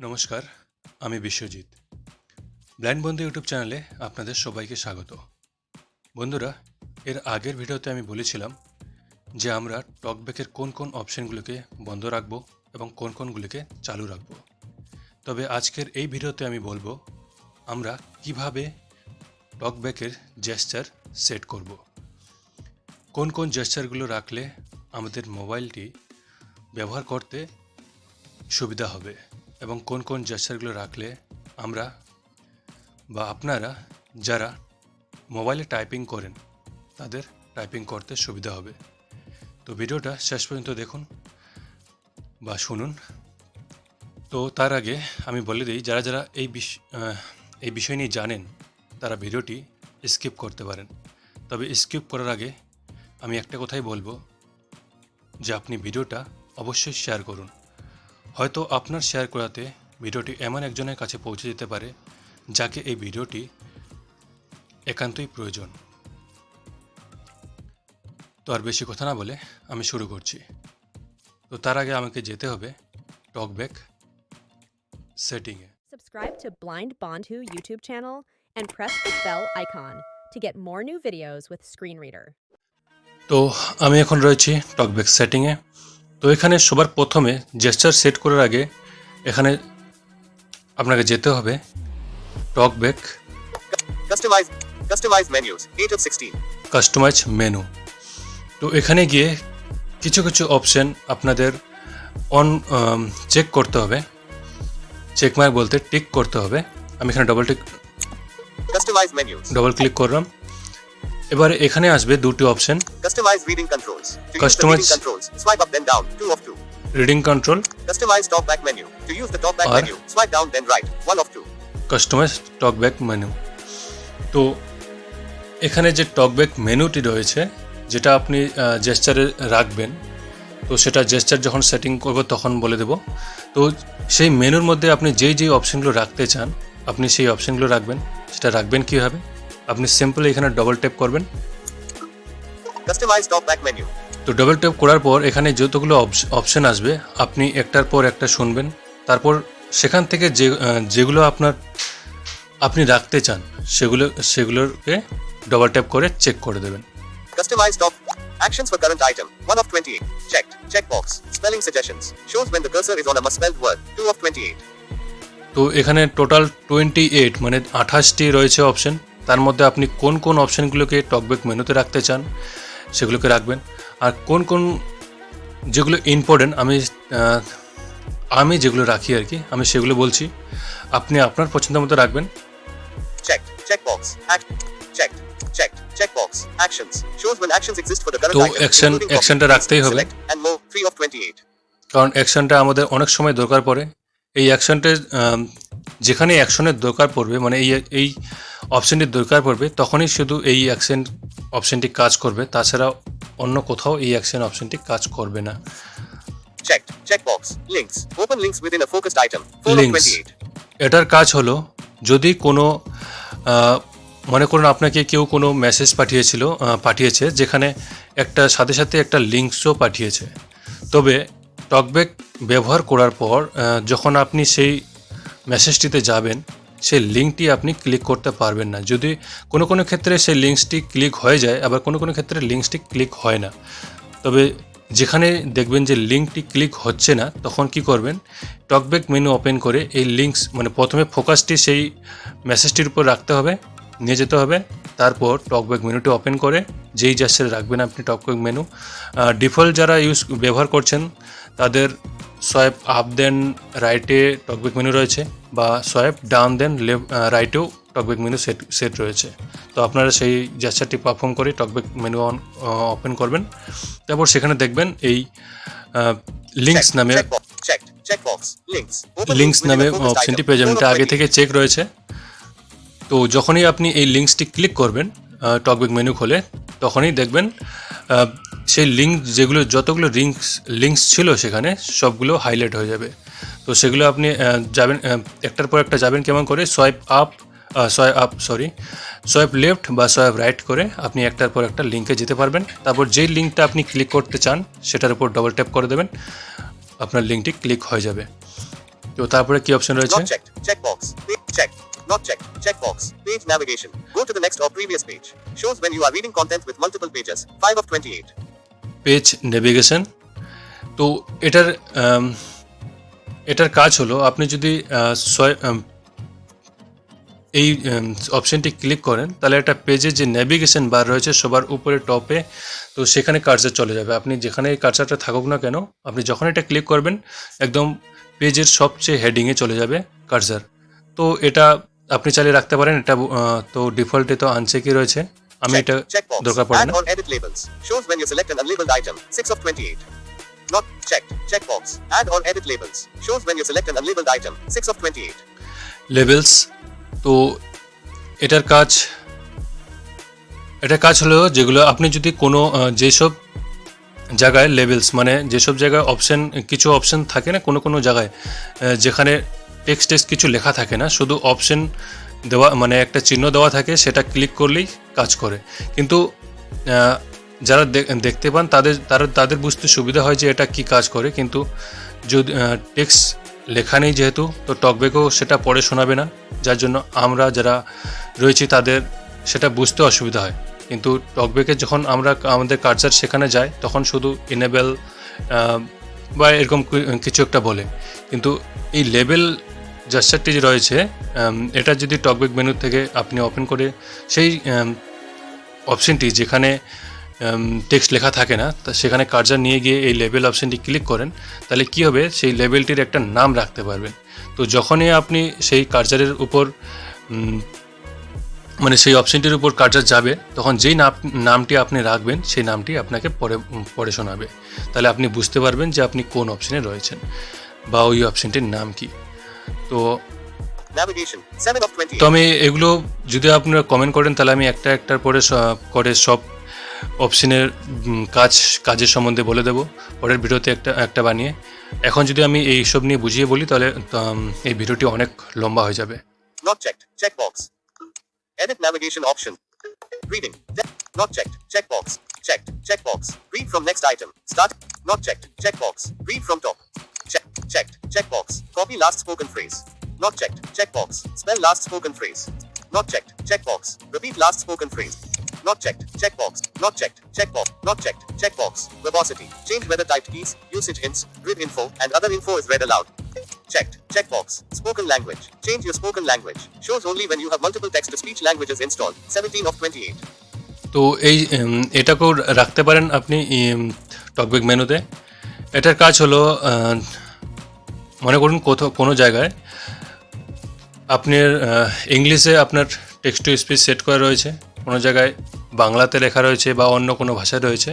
নমস্কার, আমি বিশ্বজিৎ। ব্লাইন্ড বন্ধু ইউটিউব চ্যানেলে আপনাদের সবাইকে স্বাগত। বন্ধুরা, এর আগের ভিডিওতে আমি বলেছিলাম যে আমরা টকব্যাকের কোন কোন অপশানগুলোকে বন্ধ রাখবো এবং কোন কোনগুলিকে চালু রাখবো। তবে আজকের এই ভিডিওতে আমি বলবো আমরা কিভাবে টকব্যাকের জেস্চার সেট করব, কোন কোন জেস্চারগুলো রাখলে আমাদের মোবাইলটি ব্যবহার করতে সুবিধা হবে এবং কোন কোন জেস্চারগুলো রাখলে আমরা বা আপনারা যারা মোবাইলে টাইপিং করেন তাদের টাইপিং করতে সুবিধা হবে। তো ভিডিওটা শেষ পর্যন্ত দেখুন বা শুনুন। তো তার আগে আমি বলে দিই, যারা যারা এই বিষয় নিয়ে জানেন তারা ভিডিওটি স্কিপ করতে পারেন। তবে স্কিপ করার আগে আমি একটা কথাই বলবো যে আপনি ভিডিওটা অবশ্যই শেয়ার করুন। হয়তো আপনার শেয়ার করাতে ভিডিওটি এমন একজনের কাছে পৌঁছে যেতে পারে যাকে এই ভিডিওটি একান্তই প্রয়োজন। তো আর বেশি কথা না বলে আমি শুরু করছি। তো তার আগে আমাকে যেতে হবে টকব্যাক সেটিংয়ে। Subscribe to Blind Bondhu YouTube channel and press the bell icon to get more new videos with Screen Reader. তো আমি এখন রয়েছি টকব্যাক সেটিংয়ে। তো এখানে সবার প্রথমে জেস্চার সেট করার আগে এখানে আপনাকে যেতে হবে TalkBack Customize menus 8 of 16. Customise menu. তো এখানে গিয়ে কিছু কিছু অপশন আপনাদের চেক করতে হবে, চেক মার্ক বলতে টিক করতে হবে। আমি এখানে Customize menus. ডবল ক্লিক করলাম। এবারে এখানে আসবে দুটি option, Customize reading controls. To use the Customize- reading controls, swipe up then down 2 of 2. Reading control, Customize talkback menu. To use the talkback Or- menu, swipe down then right 1 of 2. Customise TalkBack menu. তো এখানে যে talkback মেনুটি রয়েছে যেটা আপনি জেস্চারে রাখবেন, তো সেটা gesture যখন সেটিং করব তখন বলে দেব। তো সেই মেনুর মধ্যে আপনি যেই অপশনগুলো রাখতে চান আপনি সেই অপশনগুলো রাখবেন। সেটা রাখবেন কীভাবে, আপনি সিম্পলি এখানে ডবল ট্যাপ করবেন। Customize talkback menu. তো ডবল ট্যাপ করার পর এখানে যতগুলো অপশন আসবে আপনি একটার পর একটা শুনবেন। তারপর সেখান থেকে যেগুলো আপনি রাখতে চান সেগুলোকে ডবল ট্যাপ করে চেক করে দেবেন। Customize talk actions for current item 1 of 28. Checked. Checkbox. Spelling suggestions. Shows when the cursor is on a misspelled word 2 of 28. তো এখানে টোটাল 28 মানে 28টি রয়েছে অপশন। তার মধ্যে আপনি কোন কোন অপশনগুলোকে টকব্যাক মেনুতে রাখতে চান সেগুলোকে রাখবেন। আর কোন কোন যেগুলো ইম্পর্টেন্ট আমি যেগুলো রাখি আর কি, আমি সেগুলো বলছি, আপনি আপনার পছন্দ মতো রাখবেন। Checked. Checkbox. Checked. Checked. Checkbox. Actions. Shows when actions exist for the current তো item. অ্যাকশনটা including রাখতেই হবে, select and more 3 of 28. কারণ অ্যাকশনটা আমাদের অনেক সময় দরকার পড়ে। এই অ্যাকশনটা যেখানে অ্যাকশনের দরকার পড়বে মানে এই অপশানটির দরকার পড়বে তখনই শুধু এই অপশানটি কাজ করবে, তাছাড়া অন্য কোথাও এই অপশানটি কাজ করবে না। Checked. Checkbox. Links. Open links within a focused item 4 of links, 28. এটার কাজ হলো যদি কোনো মনে করুন আপনাকে কেউ কোনো মেসেজ পাঠিয়েছে যেখানে একটা সাথে সাথে একটা লিঙ্কসও পাঠিয়েছে, তবে টকব্যাক ব্যবহার করার পর যখন আপনি সেই মেসেজটিতে যাবেন সেই লিঙ্কটি আপনি ক্লিক করতে পারবেন না। যদি কোনো কোনো ক্ষেত্রে সেই লিঙ্কসটি ক্লিক হয়ে যায়, আবার কোনো কোনো ক্ষেত্রে লিঙ্কসটি ক্লিক হয় না। তবে যেখানে দেখবেন যে লিঙ্কটি ক্লিক হচ্ছে না তখন কি করবেন, টকব্যাক মেনু ওপেন করে এই লিঙ্কস মানে প্রথমে ফোকাসটি সেই মেসেজটির উপর রাখতে হবে, নিয়ে যেতে হবে। তারপর টকব্যাক মেনুটি ওপেন করে যেই জেস্চারে রাখবেন আপনি টকব্যাক মেনু, ডিফল্ট যারা ব্যবহার করছেন তাদের সোয়াইপ আপ দেন রাইটে টকব্যাক মেনু রয়েছে, বা সোয়াইপ ডাউন দেন রাইটেও টকব্যাক মেনু সেট রয়েছে। তো আপনারা সেই জেস্চারটি পারফর্ম করে টকব্যাক মেনু ওপেন করবেন। তারপর সেখানে দেখবেন এই লিঙ্কস নামে Checked. Checkbox. Links. Open links within নামে a focused অপশনটি item পেয়ে যাবেন, 4 এটা of আগে 28. থেকে চেক রয়েছে। তো যখনই আপনি এই লিঙ্কসটি ক্লিক করবেন টকব্যাক মেনু খোলে তখনই দেখবেন সেই যতগুলো লিঙ্কস ছিল সেখানে সবগুলো হাইলাইট হয়ে যাবে। তো সেগুলো আপনি যাবেন একটার পর একটা যাবেন কেমন করে, সোয়াইপ লেফট বা সোয়াইপ রাইট করে আপনি একটার পর একটা লিঙ্কে যেতে পারবেন। তারপর যেই লিঙ্কটা আপনি ক্লিক করতে চান সেটার উপর ডবল ট্যাপ করে দেবেন, আপনার লিঙ্কটি ক্লিক হয়ে যাবে। তো তারপরে কি অপশন রয়েছে? Not checked. Checkbox. Page checked. Not checked. Checkbox. Page navigation. Go to the next or previous page. Shows when you are reading content with multiple pages. 5 of 28. Page navigation. তো এটার কাজ হলো আপনি যদি এই অপশনটি ক্লিক করেন তাহলে একটা পেজে যে নেভিগেশন বার রয়েছে সবার উপরে টপে, তো সেখানে কার্সার চলে যাবে। আপনি যেখানে এই কার্সারটা থাকুক না কেন, আপনি যখন এটা ক্লিক করবেন একদম পেজের সবচেয়ে হেডিংয়ে চলে যাবে কার্সার। তো এটা আপনি চালিয়ে রাখতে পারেন। এটা তো ডিফল্টে তো আনচেকই রয়েছে, আমি এটা Checkbox. দরকার পড়ে Add না। or edit labels. Shows when you select an unlabeled item. 6 of 28. Not checked. Checkbox. Add or edit labels. Shows when you select an unlabeled item. 6 of 28. Levels. তো এটার কাজ হলো যেগুলো আপনি যদি কোনো যেসব জায়গায় লেভেলস মানে যেসব জায়গায় কিছু অপশন থাকে না কোনো জায়গায় যেখানে টেক্সট কিছু লেখা থাকে না, শুধু অপশন দেওয়া মানে একটা চিহ্ন দেওয়া থাকে, সেটা ক্লিক করলেই কাজ করে। কিন্তু যারা দেখতে পান তাদের বুঝতে সুবিধা হয় যে এটা কি কাজ করে। কিন্তু যদি টেক্সট লেখা নেই যেহেতু, তো টকব্যাকও সেটা পড়ে শোনাবে না, যার জন্য আমরা যারা রয়েছি তাদের সেটা বুঝতে অসুবিধা হয়। কিন্তু টকব্যাকে যখন আমরা আমাদের কার্সার সেখানে যায় তখন শুধু এনেবেল বা এরকম কিছু একটা বলে। কিন্তু এই লেবেল জাস্টারটি যে রয়েছে, এটা যদি টকব্যাক মেনু থেকে আপনি ওপেন করে সেই অপশনটি যেখানে টেক্সট লেখা থাকে না সেখানে কার্সার নিয়ে গিয়ে এই লেবেল অপশনটি ক্লিক করেন, তাহলে কি হবে, সেই লেবেলটির একটা নাম রাখতে পারবেন। তো যখনই আপনি সেই কার্সারের উপর মানে সেই অপশনটির উপর কার্সার যাবে, তখন যেই নামটি আপনি রাখবেন সেই নামটি আপনাকে পড়ে শোনাবে। তাহলে আপনি বুঝতে পারবেন যে আপনি কোন অপশনে রয়েছেন বা ওই অপশনটির নাম কি। তো Navigation. 7 of 28. তো আমি এগুলো যদি আপনারা কমেন্ট করেন তাহলে আমি একটার পরে সব অপশনের কাজের সম্বন্ধে বলে দেবো পরের ভিডিওতে একটা বানিয়ে। এখন যদি আমি এইসব নিয়ে বুঝিয়ে বলি তাহলে এই ভিডিওটি অনেক লম্বা হয়ে যাবে। Not checked. Checkbox. Edit navigation option. Reading. Not checked. Checkbox. Checked. Checkbox. Read from next item. Start. Not checked. Checkbox. Read from top. Checked. Checkbox. Copy last spoken phrase. Not checked. Checkbox. Spell last spoken phrase. Not checked. Checkbox. Repeat last spoken phrase. Not checked. Checkbox. Not checked. Checkbox. Not checked. Checkbox. Verbosity. Change whether typed keys, usage hints, grid info, and other info is read aloud. Checked. Checkbox. Spoken language. Change your spoken language. Shows only when you have multiple text-to-speech languages installed. 17 of 28. তো এটাকেও রাখতে পারেন আপনি talkback মেনুতে। এটার কাজ হলো মনে করুন কোনো জায়গায় আপনার ইংলিশে আপনার টেক্সট টু স্পিচ সেট করা রয়েছে, কোনো জায়গায় বাংলাতে লেখা রয়েছে বা অন্য কোনো ভাষায় রয়েছে।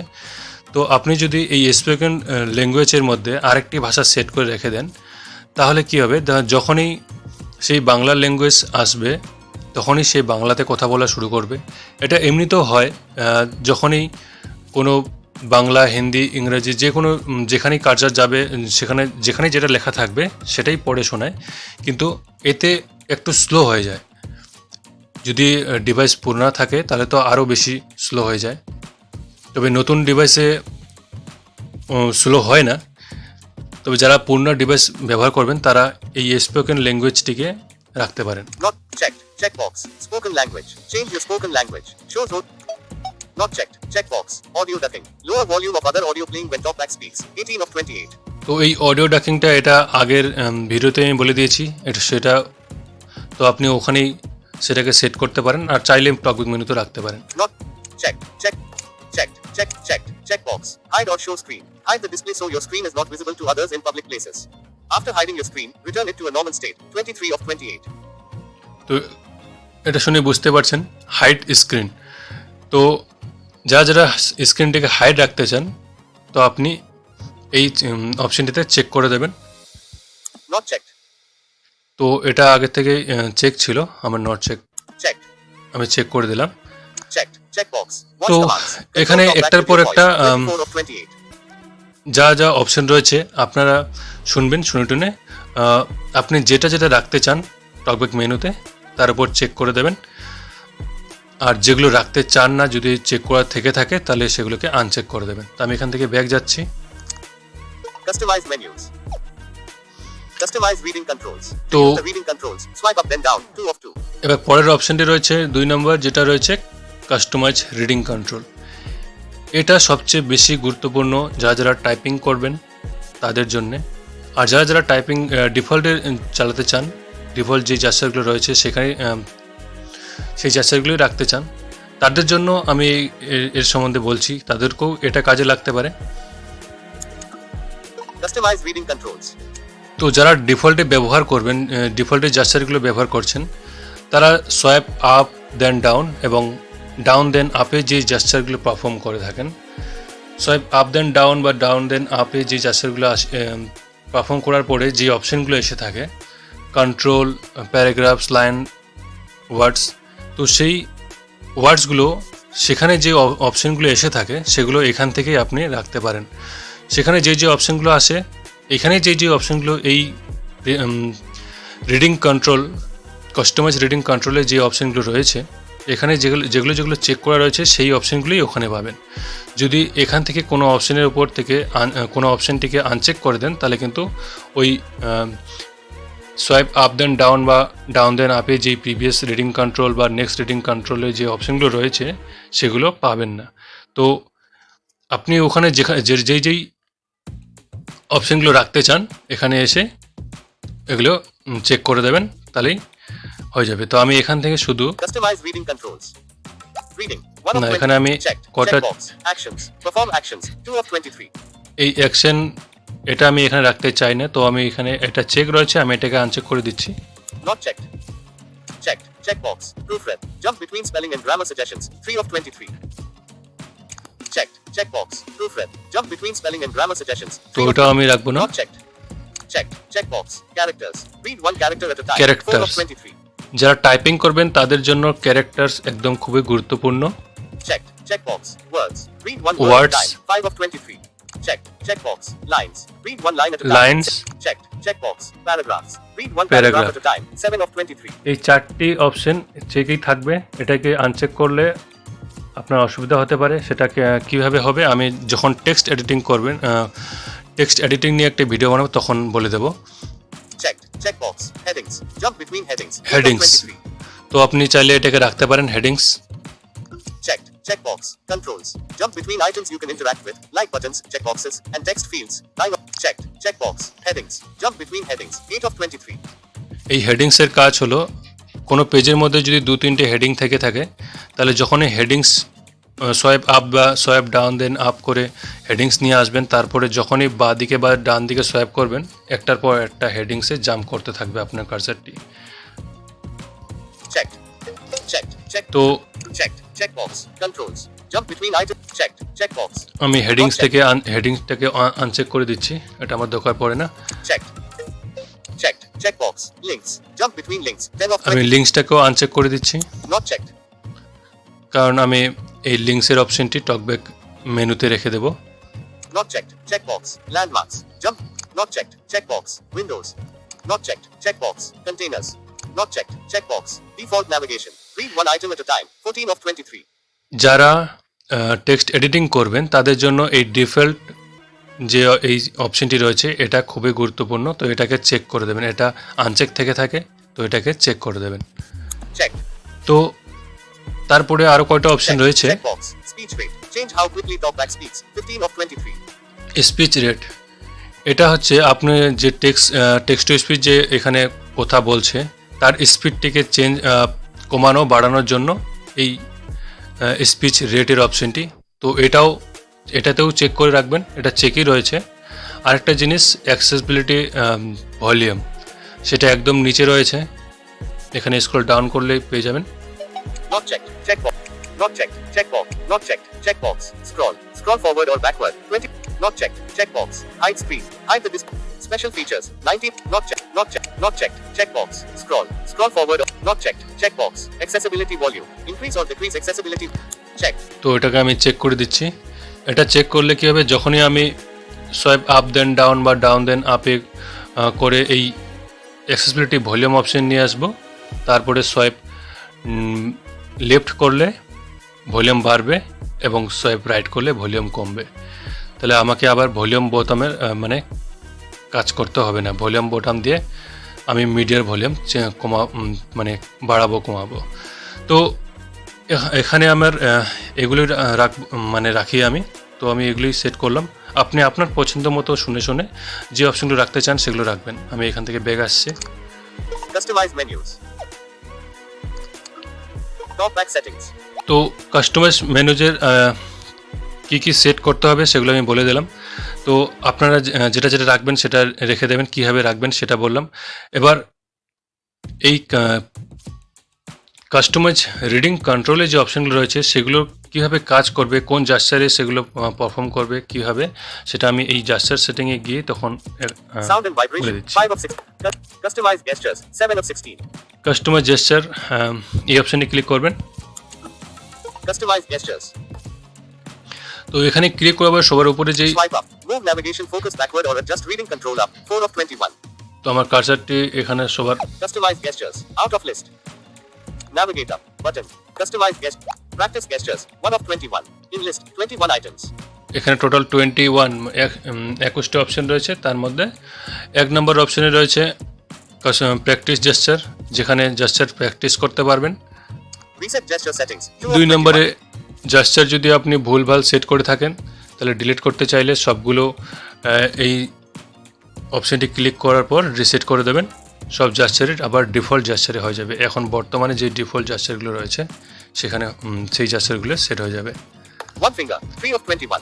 তো আপনি যদি এই স্পোকেন ল্যাঙ্গুয়েজের মধ্যে আরেকটি ভাষা সেট করে রেখে দেন, তাহলে কি হবে, যখনই সেই বাংলা ল্যাঙ্গুয়েজ আসবে তখনই সে বাংলাতে কথা বলা শুরু করবে। এটা এমনিতেও হয়, যখনই বাংলা, হিন্দি, ইংরেজি যেখানেই কার্সার যাবে যেখানে যেটা লেখা থাকবে সেটাই পড়ে শোনায়। কিন্তু এতে একটু স্লো হয়ে যায়। যদি ডিভাইস পুরনো থাকে তাহলে তো আরও বেশি স্লো হয়ে যায়, তবে নতুন ডিভাইসে স্লো হয় না। তবে যারা পুরনো ডিভাইস ব্যবহার করবেন তারা এই স্পোকেন ল্যাঙ্গুয়েজটিকে রাখতে পারেন। Not checked. Checkbox. Spoken language. Change your spoken language. Shows not checked. Checkbox. Audio ducking. Lower volume of other audio playing when talkback speaks. 18 of 28. তো এই অডিও ডাকিংটা এটা আগের ভিডিওতে আমি বলে দিয়েছি, সেটা তো আপনি ওখানেই সেটাকে সেট করতে পারেন, আর চাইলে টকব্যাক মেনুতে রাখতে পারেন। Not checked. Checked. Checkbox. Hide or show screen. Hide the display so your screen is not visible to others in public places. After hiding your screen, return it to a normal state. 23 of 28. তো এটা শুনে বুঝতে পারছেন hide screen. তো যারা স্ক্রিনটিকে hide রাখতে চান তো আপনি এই অপশনটিতে চেক করে দেবেন। Not checked. তো এটা আগে থেকে চেক ছিল, আমার নট চেক, Checked. আমি চেক করে দিলাম। Checked. Checkbox. Watch তো commands. এখানে Control talkback একটার with পর your একটা voice. 24 of 28. যা অপশন রয়েছে আপনারা শুনে টুনে আপনি যেটা রাখতে চান টকব্যাক মেনুতে তার উপর চেক করে দেবেন। আর যেগুলো রাখতে চান না, যদি চেক করা থেকে থাকে তাহলে সেগুলোকে আনচেক করে দেবেন। তো আমি এখান থেকে ব্যাক যাচ্ছি। Customize menus. Customize reading controls. To তো- use the reading controls, swipe up then down, 2 of 2. এবার পরের অপশনটি রয়েছে 2 নম্বর, যেটা রয়েছে কাস্টমাইজ রিডিং কন্ট্রোল। এটা সবচেয়ে বেশি গুরুত্বপূর্ণ যারা টাইপিং করবেন তাদের জন্যে। আর যারা টাইপিং ডিফল্টে চালাতে চান, ডিফল্ট যে জাস্টারগুলো রয়েছে সেখানে সেই জাস্টারগুলোই রাখতে চান, তাদের জন্য আমি এর সম্বন্ধে বলছি, তাদেরকেও এটা কাজে লাগতে পারে। Customize reading controls. তো যারা ডিফল্টে ব্যবহার করবেন, ডিফল্টে জাস্টারগুলো ব্যবহার করছেন, তারা সোয়াইপ আপ দেন ডাউন এবং ডাউন দেন আপে যে জাস্টারগুলো পারফর্ম করে থাকেন, সোয়াইপ আপ দেন ডাউন বা ডাউন দেন আপে যে জাস্টারগুলো পারফর্ম করার পরে যে অপশানগুলো এসে থাকে, কন্ট্রোল, প্যারাগ্রাফস, লাইন, ওয়ার্ডস, তো সেই ওয়ার্ডসগুলো সেখানে যে অপশানগুলো এসে থাকে সেগুলো এখান থেকেই আপনি রাখতে পারেন। সেখানে যে অপশানগুলো আসে, এখানে যে অপশানগুলো এই রিডিং কন্ট্রোল, কাস্টমাইজ রিডিং কন্ট্রোলে যে অপশানগুলো রয়েছে, এখানে যেগুলো চেক করা রয়েছে সেই অপশানগুলোই ওখানে পাবেন। যদি এখান থেকে কোনো অপশানের উপর থেকে কোনো অপশানটিকে আনচেক করে দেন, তাহলে কিন্তু ওই সোয়াইপ আপ দেন ডাউন বা ডাউন দেন আপে যে প্রিভিয়াস রিডিং কন্ট্রোল বা নেক্সট রিডিং কন্ট্রোলে যে অপশানগুলো রয়েছে সেগুলো পাবেন না। তো আপনি ওখানে যেই অপশানগুলো রাখতে চান, এখানে এসে এগুলো চেক করে দেবেন, তাহলেই হয়ে যাবে। তো আমি এখান থেকে শুধু Customize reading controls. Reading. 1 of না, 20. এখানে আমি Checked. কটা- Checkbox. Actions. Perform actions. 2 of 23. এই অ্যাকশন এটা আমি এখানে রাখতে চাই না, তো আমি এখানে এটা চেক রয়েছে, আমি এটাকে আনচেক করে দিচ্ছি। Not checked. Checked. Checkbox. Proofread. Jump between spelling and grammar suggestions. 3 of 23. Checked. Checkbox. Proofread. Jump between spelling and grammar suggestions. তো 3 of ওটাও আমি রাখবো না। Not checked. Checked. Checkbox. Characters. Read 1 character at a time. 4 of Characters. 23. যারা typing করবেন তাদের জন্য characters একদম খুবই গুরুত্বপূর্ণ। Checked. Checkbox. Words. Read 1 word Words. at a time. 5 of 23. Checked. Checkbox. Lines. Read 1 line at a time. Lines. Checked. Checkbox. Paragraphs. Read 1 paragraph Paragraph. at a time. 7 of 23. এই 4টি option চেকই থাকবে। এটাকে uncheck করলে আপনার অসুবিধা হতে পারে। সেটাকে কিভাবে হবে আমি যখন টেক্সট এডিটিং করবেন, টেক্সট এডিটিং নিয়ে একটা ভিডিও বানাবো তখন বলে দেবো। Checked. Checkbox. Headings. Jump between headings. 8 of Headings. 23. তো আপনি চাইলে এটাকে রাখতে পারেন headings. Checked. Checkbox. Controls. Jump between items you can interact with, like buttons, checkboxes, and text fields. 9 of checked. Checkbox. Headings. Jump between headings. 8 of 23. এই হেডিংসের কাজ হলো কোনো পেজের মধ্যে যদি 2-3টে হেডিং থেকে থাকে, তাহলে যখনই হেডিংস সোয়াইপ আপ বা সোয়াইপ ডাউন দেন আপ করে হেডিংস নিয়ে আসবেন, তারপরে যখনই বাঁ দিকে বা ডান দিকে সোয়াইপ করবেন, একটার পর একটা হেডিংসে জাম্প করতে থাকবে আপনার কার্সারটি। Checked. Checked. Checked. তো Checked. Checkbox. Controls. Jump between items. Checked. Checkbox. আমি হেডিংসটাকে আনচেক করে দিচ্ছি, এটা আমার দরকার পড়ে না। Checked. Checked. Checkbox. Links. Jump between links. 10 of আমি 20. লিঙ্কসটাকেও আনচেক করে দিচ্ছি, Not checked. কারণ আমি এই লিঙ্কসের অপশনটি টকব্যাক মেনুতে রেখে দেবো। Not checked. Checkbox. Landmarks. Jump. Not checked. Checkbox. Windows. Not checked. Checkbox. Containers. Not checked. Checkbox. Default navigation. Read 1 item at a time. 14 of 23. যারা টেক্সট এডিটিং করবেন তাদের জন্য এই ডিফল্ট যে এই অপশনটি রয়েছে এটা খুবই গুরুত্বপূর্ণ। তো এটাকে চেক করে দেবেন, এটা আনচেক থেকে থাকে, তো এটাকে চেক করে দেবেন। Checked. তো তারপরে আরও কয়টা অপশন Checked. রয়েছে। Checkbox. Speech rate. Change how quickly talkback speaks. 15 of 23. Speech rate, এটা হচ্ছে আপনি যে টেক্সট টু স্পিচ যে এখানে কথা বলছে তার স্পিডটিকে কমানো বাড়ানোর জন্য এই স্পিচ রেটের অপশনটি। তো এটাতেও চেক করে রাখবেন, এটা চেকই রয়েছে। আরেকটা জিনিস অ্যাক্সেসিবিলিটি ভলিউম, সেটা একদম নিচে রয়েছে, এখানে স্ক্রল ডাউন করলেই পেয়ে যাবেন। Not checked. Checkbox. Not checked. Checkbox. Not checked. Checkbox. Scroll. Scroll forward or backward. 20. Not checked. Checkbox. Hide screen. Hide the display. Special features. 19. Not checked. Not checked. Not checked. Checkbox. Scroll. Scroll forward. Not checked. Checkbox. Accessibility volume. Increase or decrease accessibility. Checked. তো এটাকে আমি check করে দিচ্ছি। এটা check করলে কী হবে, যখনই আমি সোয়াইপ আপ দেন ডাউন বা ডাউন দেন আপে করে এই অ্যাক্সেসিবিলিটি ভলিউম অপশন নিয়ে আসবো, তারপরে সোয়াইপ লেফট করলে ভলিউম বাড়বে এবং সোয়াইপ রাইট করলে ভলিউম কমবে। তাহলে আমাকে আবার ভলিউম বোতামের মানে কাজ করতে হবে না। ভলিউম বোতাম দিয়ে আমি মিডিয়ার ভলিউম মানে বাড়াবো কমাবো। তো এখানে আমার এগুলি রাখি আমি। তো আমি এগুলি সেট করলাম। আপনি আপনার পছন্দ মতো শুনে শুনে যে অপশনগুলো রাখতে চান সেগুলো রাখবেন। আমি এখান থেকে ব্যাগ আসছে। Customize menus. Talkback settings. তো কাস্টমাইজ মেনুজের কী কী সেট করতে হবে সেগুলো আমি বলে দিলাম। তো আপনারা যেটা যেটা রাখবেন সেটা রেখে দেবেন, কীভাবে রাখবেন সেটা বললাম। এবার এই কাস্টমাইজ রিডিং কন্ট্রোলে যে অপশনগুলো রয়েছে সেগুলো কীভাবে কাজ করবে, কোন জাস্টারে সেগুলো পারফর্ম করবে কীভাবে, সেটা আমি এই জাস্টার সেটিংয়ে গিয়ে তখন Sound and বলে vibration. দিচ্ছি। 5 of 6. Customize gestures. 7 of 16. Customise gesture এই অপশানে ক্লিক করবেন। Customize gestures. তো এখানে ক্লিক করার সবার উপরে যেই Swipe up. Move navigation focus backward or adjust reading control up. 4 of 21. তো আমার কার্সারটি এখানে সবার Customize gestures. Out of list. Navigate up. Button. Customize gestures. Practice gestures. 1 of 21. In list. 21 items. এখানে টোটাল 21টা অপশন রয়েছে। তার মধ্যে 1 নম্বর অপশনে রয়েছে প্র্যাকটিস জেস্টার, যেখানে জেস্টার প্র্যাকটিস করতে পারবেন। Reset gesture settings. 2 of 2 21. নম্বরে জেস্টার যদি আপনি ভুলভাল সেট করে থাকেন তাহলে ডিলিট করতে চাইলে সবগুলো এই অপশনটি ক্লিক করার পর রিসেট করে দেবেন। সব জেস্টারের আবার ডিফল্ট জেস্টারে হয়ে যাবে। এখন বর্তমানে যে ডিফল্ট জেস্টারগুলো রয়েছে সেখানে সেই জেস্টারগুলো সেট হয়ে যাবে। 1 finger. 3 of 21.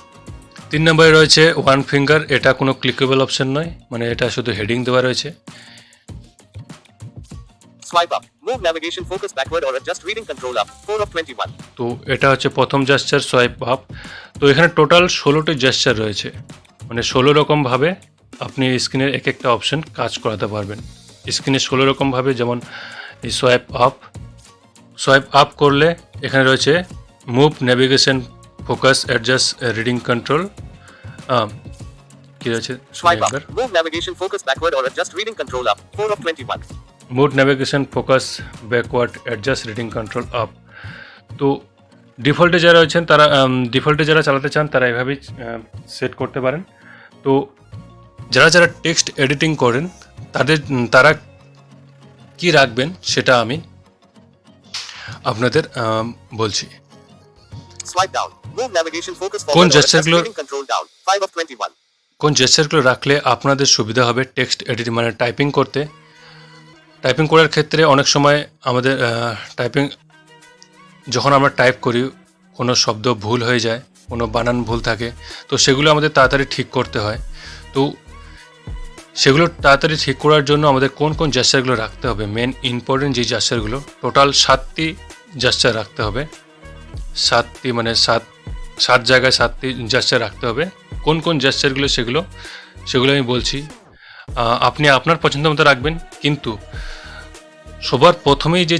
3 নম্বরে রয়েছে 1 ফিঙ্গার। এটা কোনো ক্লিকেবল অপশন নয়, মানে এটা শুধু হেডিং দেওয়া রয়েছে। Swipe up. Move navigation focus backward or adjust reading control up. 4 of 21. তো এটা হচ্ছে প্রথম জেস্টার, সোয়াইপ আপ। তো এখানে টোটাল 16টি জেস্টার রয়েছে, মানে 16 রকমভাবে আপনি স্ক্রিনের এক একটা অপশন কাজ করাতে পারবেন। স্ক্রিনে 16 রকমভাবে, যেমন এই সোয়াইপ আপ করলে এখানে রয়েছে move navigation focus adjust reading control. কী রয়েছে Swipe up. Move navigation focus backward or adjust reading control up. 4 of 21. Mode navigation focus backward adjust reading control up. তো ডিফল্টে যারা চালাতে চান তারা এভাবেই সেট করতে পারেন। তো যারা টেক্সট এডিটিং করেন তারা কি রাখবেন সেটা আমি আপনাদের বলছি। Swipe down. Move navigation focus কোন forward or adjust gesture-গুলো- reading control down. 5 of 21. কোন জেস্টারগুলো রাখলে আপনাদের সুবিধা হবে টেক্সট এডিটিং, মানে টাইপিং করতে। টাইপিং করার ক্ষেত্রে অনেক সময় আমাদের যখন আমরা টাইপ করি কোনো শব্দ ভুল হয়ে যায়, কোনো বানান ভুল থাকে, তো সেগুলো আমাদের তাড়াতাড়ি ঠিক করতে হয়। তো সেগুলো তাড়াতাড়ি ঠিক করার জন্য আমাদের কোন কোন জেস্টারগুলো রাখতে হবে, মেন ইম্পর্টেন্ট যে জেস্টারগুলো, টোটাল 7টি জেস্টার রাখতে হবে। 7টি মানে 7 জায়গায় 7টি জেস্টার রাখতে হবে। কোন কোন জেস্টারগুলো সেগুলো আমি বলছি। আপনি আপনার পছন্দ মতো রাখবেন, কিন্তু সবার প্রথমেই যে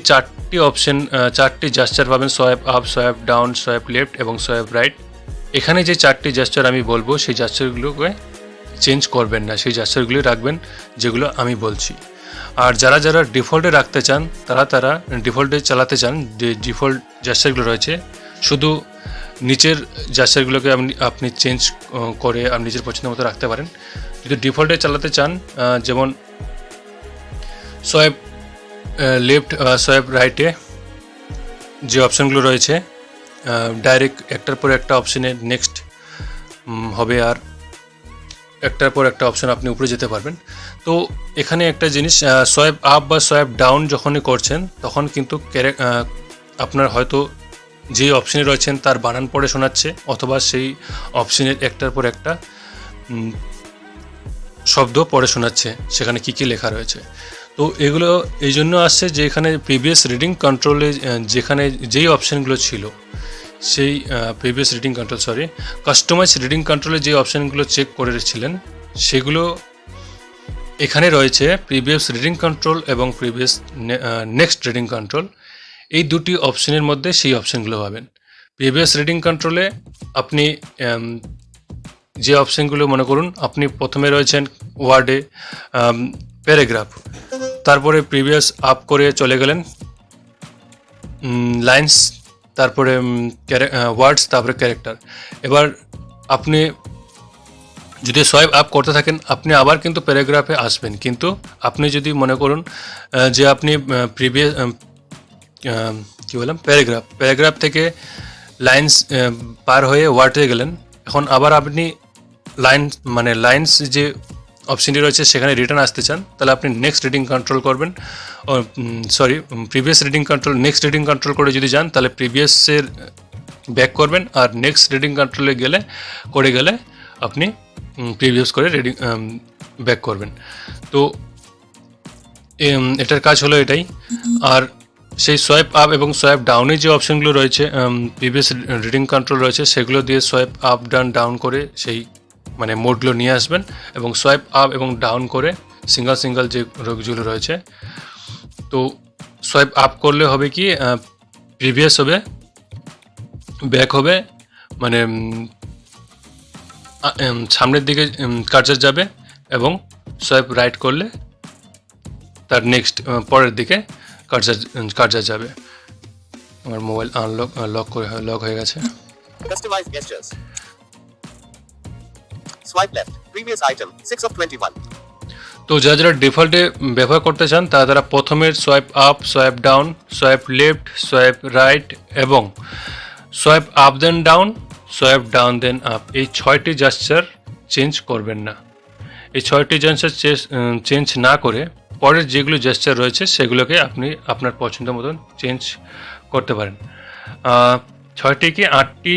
4টি জেস্টার পাবেন, swipe up, swipe down, swipe left এবং সোয়াইপ রাইট। এখানে যে 4টি জেস্টার আমি বলবো সেই জেস্টারগুলোকে চেঞ্জ করবেন না, সেই জেস্টারগুলোই রাখবেন যেগুলো আমি বলছি। আর যারা ডিফল্টে রাখতে চান তারা ডিফল্টে চালাতে চান, যে ডিফল্ট জেস্টারগুলো রয়েছে শুধু নিচের জেস্টারগুলোকে আপনি চেঞ্জ করে আপনি নিজের পছন্দ মতো রাখতে পারেন। যদি ডিফল্টে চালাতে চান, যেমন সোয়াইপ লেফট, সোয়াইপ রাইটে যে অপশানগুলো রয়েছে ডাইরেক্ট একটার পর একটা অপশানে নেক্সট হবে, আর একটার পর একটা অপশান আপনি উপরে যেতে পারবেন। তো এখানে একটা জিনিস, সোয়াইপ আপ বা সোয়াইপ ডাউন যখনই করছেন তখন কিন্তু আপনার হয়তো যে অপশানে রয়েছেন তার বানান পড়ে শোনাচ্ছে, অথবা সেই অপশানের একটার পর একটা শব্দ পড়ে শোনাচ্ছে সেখানে কী কী লেখা রয়েছে। তো এগুলো এই জন্য আসছে যে এখানে প্রিভিয়াস রিডিং কন্ট্রোলে যেখানে যেই অপশানগুলো ছিল সেই কাস্টমাইজ রিডিং কন্ট্রোলে যে অপশানগুলো চেক করেছিলেন সেগুলো এখানে রয়েছে। প্রিভিয়াস রিডিং কন্ট্রোল এবং প্রিভিয়াস নেক্সট রিডিং কন্ট্রোল, এই দুটি অপশানের মধ্যে সেই অপশানগুলো পাবেন। প্রিভিয়াস রিডিং কন্ট্রোলে আপনি যে অপশানগুলো, মনে করুন আপনি প্রথমে রয়েছেন ওয়ার্ডে প্যারাগ্রাফ, তারপরে প্রিভিয়াস আপ করে চলে গেলেন লাইন্স, তারপরে ওয়ার্ডস, তারপরে ক্যারেক্টার। এবার আপনি যদি সোয়াইপ আপ করতে থাকেন আপনি আবার কিন্তু প্যারাগ্রাফে আসবেন, কিন্তু আপনি যদি মনে করুন যে আপনি প্রিভিয়াস কী বললাম প্যারাগ্রাফ থেকে লাইন্স পার হয়ে ওয়ার্ডে গেলেন, এখন আবার আপনি লাইন্স যে অপশনটি রয়েছে সেখানে রিটার্ন আসতে চান, তাহলে আপনি নেক্সট রিডিং কন্ট্রোল করবেন, previous reading control next reading control করে যদি যান তাহলে প্রিভিয়াসের ব্যাক করবেন, আর নেক্সট রিডিং কন্ট্রোলে গেলে আপনি প্রিভিয়াস করে রিডিং ব্যাক করবেন। তো এটার কাজ হলো এটাই। আর সেই সোয়াইপ আপ এবং সোয়াইপ ডাউনে যে অপশনগুলো রয়েছে, প্রিভিয়াস রিডিং কন্ট্রোল রয়েছে, সেগুলো দিয়ে সোয়াইপ আপ ডাউন করে সেই মানে মোডগুলো নিয়ে আসবেন, এবং সোয়াইপ আপ এবং ডাউন করে সিঙ্গেল যে রোগগুলো রয়েছে, তো সোয়াইপ আপ করলে হবে কি প্রিভিয়াস হবে, ব্যাক হবে, মানে সামনের দিকে কার্সার যাবে, এবং সোয়াইপ রাইট করলে তার নেক্সট পরের দিকে কার্সার যাবে। আমার মোবাইল লক হয়ে গেছে। Customize gestures. Swipe left. Previous item. 6 of 21. তো যারা ডিফল্টে ব্যবহার করতে চান তারা প্রথমের swipe up, swipe down, swipe left, swipe right এবং swipe up then down, swipe down then up, এই 6টি জেস্চার চেঞ্জ করবেন না। এই 6টি জেস্চার চেঞ্জ না করে পরের যেগুলো জেস্চার রয়েছে সেগুলোকে আপনি আপনার পছন্দ মতন চেঞ্জ করতে পারেন। 6টি কি 8টি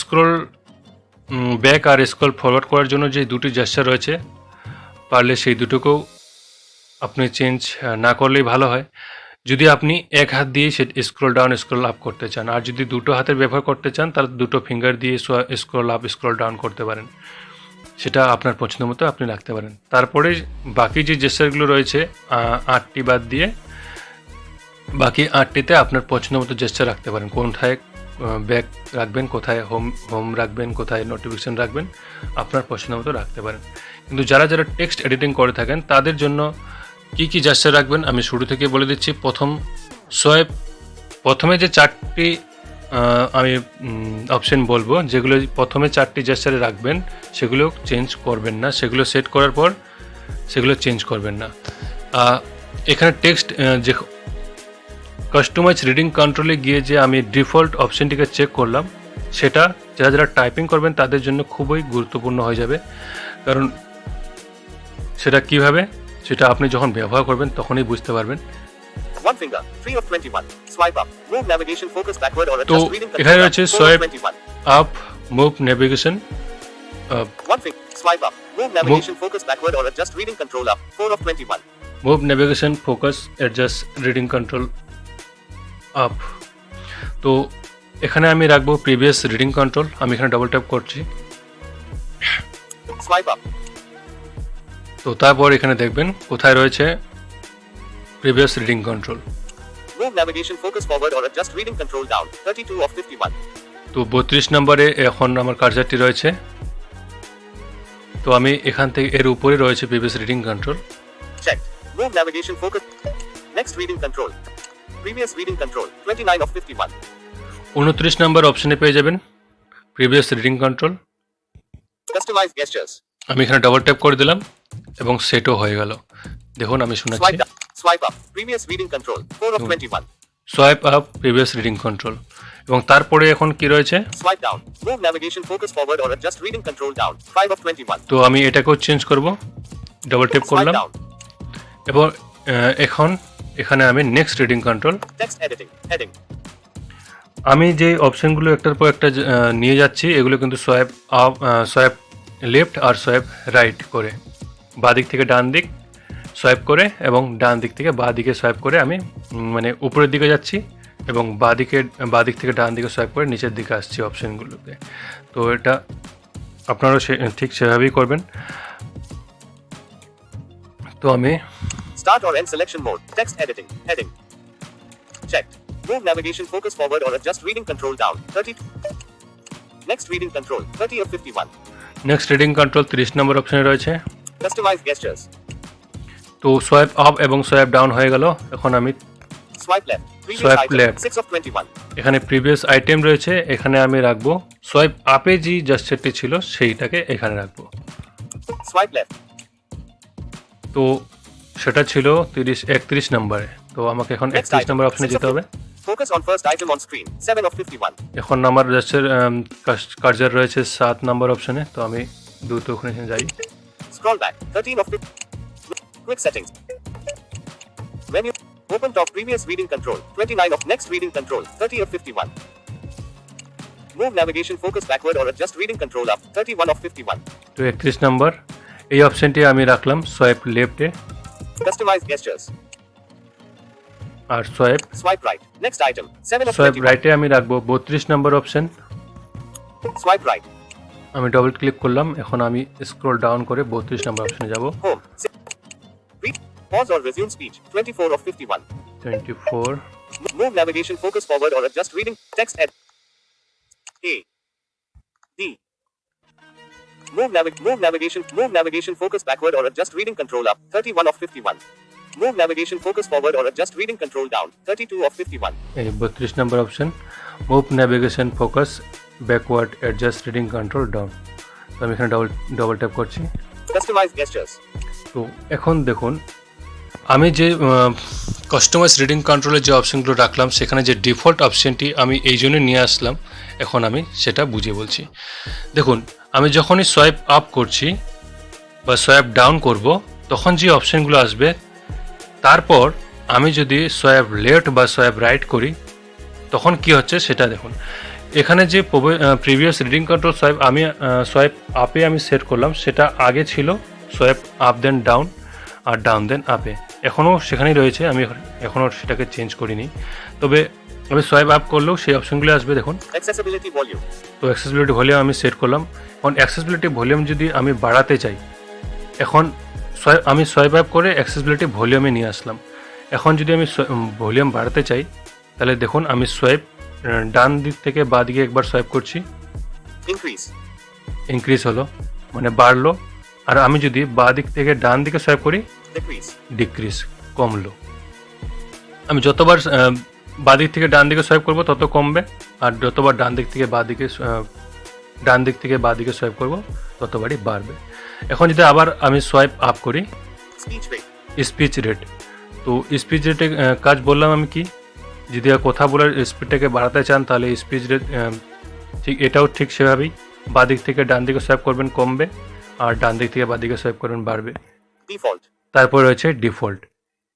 স্ক্রোল ব্যাক আর স্ক্রোল ফরওয়ার্ড করার জন্য যে দুটি জেস্চার রয়েছে, পারলে সেই দুটোকেও আপনি চেঞ্জ না করলেই ভালো হয়। যদি আপনি এক হাত দিয়ে সে স্ক্রোল ডাউন স্ক্রোল আপ করতে চান, আর যদি দুটো হাতের ব্যবহার করতে চান তাহলে দুটো ফিঙ্গার দিয়ে স্ক্রোল আপ স্ক্রোল ডাউন করতে পারেন, সেটা আপনার পছন্দ মতো আপনি রাখতে পারেন। তারপরে বাকি যে জেস্চারগুলো রয়েছে 8টি বাদ দিয়ে বাকি 8টিতে আপনার পছন্দ মতো জেস্চার রাখতে পারেন, কোথায় ব্যাক রাখবেন, কোথায় হোম রাখবেন, কোথায় নোটিফিকেশন রাখবেন, আপনার পছন্দ মতো রাখতে পারেন। কিন্তু যারা টেক্সট এডিটিং করে থাকেন তাদের জন্য কি জেস্চার রাখবেন আমি শুরু থেকে বলে দিচ্ছি। প্রথমে যে 4টি আমি অপশন বলবো, যেগুলো প্রথমে 4টি জেস্চারে রাখবেন সেগুলো চেঞ্জ করবেন না, সেগুলো সেট করার পর সেগুলো চেঞ্জ করবেন না। এখানে টেক্সট যে কাস্টমাইজ রিডিং কন্ট্রোলে গিয়ে যে আমি ডিফল্ট অপশনটিকে চেক করলাম, সেটা যারা টাইপিং করবেন তাদের জন্য খুবই গুরুত্বপূর্ণ হয়ে যাবে, কারণ সেটা কিভাবে সেটা আপনি যখন ব্যবহার করবেন তখনই বুঝতে পারবেন। One finger. 3 of 21. Swipe up. Move navigation focus backward or তো adjust reading এখানে control. রয়েছে 4 of swipe 21. Up, move navigation, One finger. Swipe up. Move navigation focus backward or adjust reading control up. 4 of 21. Move navigation, focus, adjust reading control up. তো এখানে আমি রাখবো previous reading control, আমি এখানে double tap করছি। Swipe up. তো তারপর এখানে দেখবেন কোথায় রয়েছে previous reading control. Move navigation focus forward or adjust reading control down. 32 of 51. তো 32 নম্বরে এখন আমার কার্সারটি রয়েছে, তো আমি এখান থেকে এর উপরে রয়েছে previous reading control. Checked. Move navigation focus. Next reading control. Previous reading control. 29 of 51. 29 নম্বর অপশনে পেয়ে যাবেন previous reading control. Customize gestures. আমি এখানে ডবল ট্যাপ করে দিলাম এবং সেটও হয়ে গেল। দেখুন আমি শোনাচ্ছি। Swipe down. Swipe up. Previous reading control. 4 of 21. Swipe up, previous reading control, এবং তারপরে এখন কি রয়েছে, Swipe down. Move navigation focus forward or adjust reading control down. 5 of 21. তো আমি এটাকেও চেঞ্জ করব, ডবল ট্যাপ Swipe করলাম, down. এবং এখন এখানে আমি next reading control, Text editing. Heading. আমি যে অপশনগুলো একটার পর একটা নিয়ে যাচ্ছি এগুলো কিন্তু সোয়াইপ আপ, সোয়াইপ লেফট আর সোয়াইপ রাইট করে, বাঁ দিক থেকে ডান দিক সোয়াইপ করে এবং ডান দিক থেকে বাঁ দিকে সোয়াইপ করে আমি মানে উপরের দিকে যাচ্ছি, এবং বাঁ দিক থেকে ডান দিকে সোয়াইপ করে নিচের দিকে আসছি অপশনগুলোতে। তো এটা আপনারাও ঠিক সেভাবেই করবেন। তো আমি Start or end selection mode. Text editing. Heading. Checked. Move navigation focus forward or adjust reading control down. 32. Next reading control. 30 of 51. Next reading control 30 নম্বর অপশনে রয়েছে। Customize gestures. তো সোয়াইপ আপ এবং সোয়াইপ ডাউন হয়ে গেল, এখন আমি Swipe left. Previous Swipe item. left. 6 of 21. এখানে previous item রয়েছে, এখানে আমি রাখবো সোয়াইপ আপে যে জাস্টারটি ছিল সেইটাকে এখানে রাখবো। Swipe left. তো সেটা ছিল 31 নম্বরে, তো আমাকে এখন Next 31 item. নম্বর অপশনে 6 of যেতে হবে। Focus on first item on screen. 7 of 51. এখন আমার জাস্টের কার্জার রয়েছে 7 নম্বর অপশনে, তো আমি দ্রুত ওখানে যাই। Scroll back. 13 of 50. Quick settings. Menu. Open top previous reading control. 29 of next reading control. 30 of 51. Move navigation focus backward or adjust reading control up. 31 of 51. তো 31 নম্বর এই অপশনটি আমি রাখলাম সোয়াইপ লেফটে, Customize gestures. আর swipe Swipe right. Next item. 7 of swipe 21. রাইটে আমি রাখবো 32 নম্বর অপশন। Swipe right. আমি ডবল ক্লিক করলাম, এখন আমি স্ক্রল ডাউন করে 32 নম্বর অপশনে যাব। Home. Read. Pause or resume speech. 24 of 51. 24 Move navigation focus forward or adjust reading. Text ed. A. D. Move navigation focus backward or adjust reading control up. 31 of 51. Move navigation focus forward or adjust reading control down. 32 of 51. এই 32 নম্বর option, move navigation focus backward adjust reading control down. তো আমি এখানে double tap করছি। Customize gestures. তো এখন দেখুন আমি যে কাস্টমাইজ রিডিং কন্ট্রোলের যে অপশনগুলো রাখলাম সেখানে যে ডিফল্ট অপশনটি আমি এই জন্য নিয়ে আসলাম, এখন আমি সেটা বুঝিয়ে বলছি। দেখুন আমি যখনই সোয়াইপ আপ করছি বা সোয়াইপ ডাউন করব তখন যে অপশনগুলো আসবে, তারপর আমি যদি সোয়াইপ লেফট বা সোয়াইপ রাইট করি তখন কি হচ্ছে সেটা দেখুন। এখানে যে প্রিভিয়াস রিডিং কন্ট্রোল সোয়াইপ আপে আমি সেট করলাম, সেটা আগে ছিল সোয়াইপ আপ দেন ডাউন আর ডাউন দেন আপে, এখনও সেখানেই রয়েছে, আমি এখনও সেটাকে চেঞ্জ করিনি। তবে আমি সোয়াইপ আপ করলেও সেই অপশনগুলো আসবে দেখুন। Accessibility volume. তো অ্যাক্সেসিবিলিটি ভলিউম আমি সেট করলাম। এখন অ্যাক্সেসিবিলিটি ভলিউম যদি আমি বাড়াতে চাই, এখন আমি সোয়াইপ আপ করে অ্যাক্সেসিবিলিটি ভলিউমে নিয়ে আসলাম। এখন যদি আমি ভলিউম বাড়াতে চাই তাহলে দেখুন আমি সোয়াইপ ডান দিক থেকে বাঁ দিকে একবার সোয়াইপ করছি, Increase. ইনক্রিজ হলো মানে বাড়লো। আর আমি যদি বাঁ দিক থেকে ডান দিকে সোয়াইপ করি Decrease. ডিক্রিজ কমলো। আমি যতবার বাঁ দিক থেকে ডান দিকে সোয়াইপ করবো তত কমবে, আর যতবার ডান দিক থেকে বাঁ দিকে সোয়াইপ করবো ততবারই বাড়বে। এখন যদি আবার আমি সোয়াইপ আপ করি Speech rate. স্পিচ রেট, তো স্পিচ রেটে কাজ বললাম আমি কি, যদি কথা বলার স্পিডটাকে বাড়াতে চান তাহলে স্পিচ রেট ঠিক এটাও ঠিক সেভাবেই বাঁ দিক থেকে ডান দিকে সোয়াইপ করবেন কমবে, আর ডান দিক থেকে বাঁ দিকে সোয়াইপ করবেন বাড়বে। Default. তারপর রয়েছে ডিফল্ট।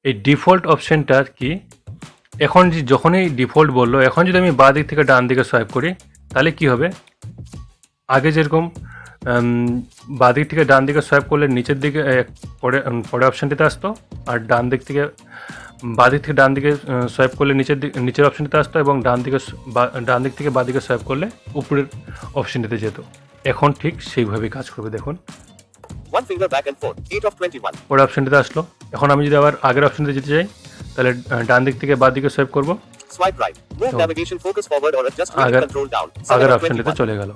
এই ডিফল্ট অপশনটা কি, এখন যখনই ডিফল্ট বললো, এখন যদি আমি বাঁ দিক থেকে ডান দিকে সোয়াইপ করি তাহলে কি হবে, আগে যেরকম বাঁ দিক থেকে ডান দিকে সোয়াইপ করলে নিচের দিকে পরে অপশানটিতে আসতো, আর বাঁ দিক থেকে ডান দিকে সোয়াইপ করলে নিচের অপশানটিতে আসতো, এবং ডান দিক থেকে বাঁ দিকে সোয়াইপ করলে উপরের অপশানটিতে যেত। এখন ঠিক সেইভাবেই কাজ করবে দেখুন। One finger back and forth. 8 of 21. পরে অপশানটিতে আসলো। এখন আমি যদি আবার আগের অপশানটিতে যেতে চাই তাহলে ডান দিক থেকে বাঁ দিকে সোয়াইপ করবো, Swipe right. Move navigation focus forward or adjust reading Agar- control down. 7 আগের of অপশানটিতে 21. চলে গেল।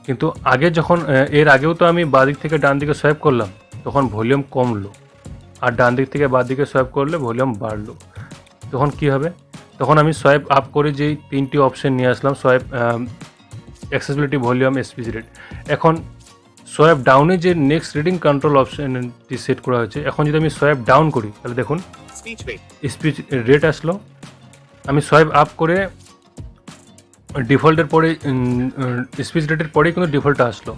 কিন্তু আগে যখন এর আগেও তো আমি বাঁ দিক থেকে ডান দিকে সোয়াইপ করলাম তখন ভলিউম কমলো, আর ডান দিক থেকে বাঁ দিকে সোয়াইপ করলে ভলিউম বাড়লো। তখন কি হবে, তখন আমি সোয়াইপ আপ করে যেই 3টি অপশন নিয়ে আসলাম, swipe accessibility volume speech rate, এখন সোয়াইপ ডাউনে যে নেক্সট রিডিং কন্ট্রোল অপশনটি সেট করা হয়েছে, এখন যদি আমি সোয়াইপ ডাউন করি তাহলে দেখুন Speech rate. স্পিচ রেট আসলো। আমি সোয়াইপ আপ করে ডিফল্টের পরে স্পিচ রেটের পরেই কিন্তু ডিফল্টটা আসলো,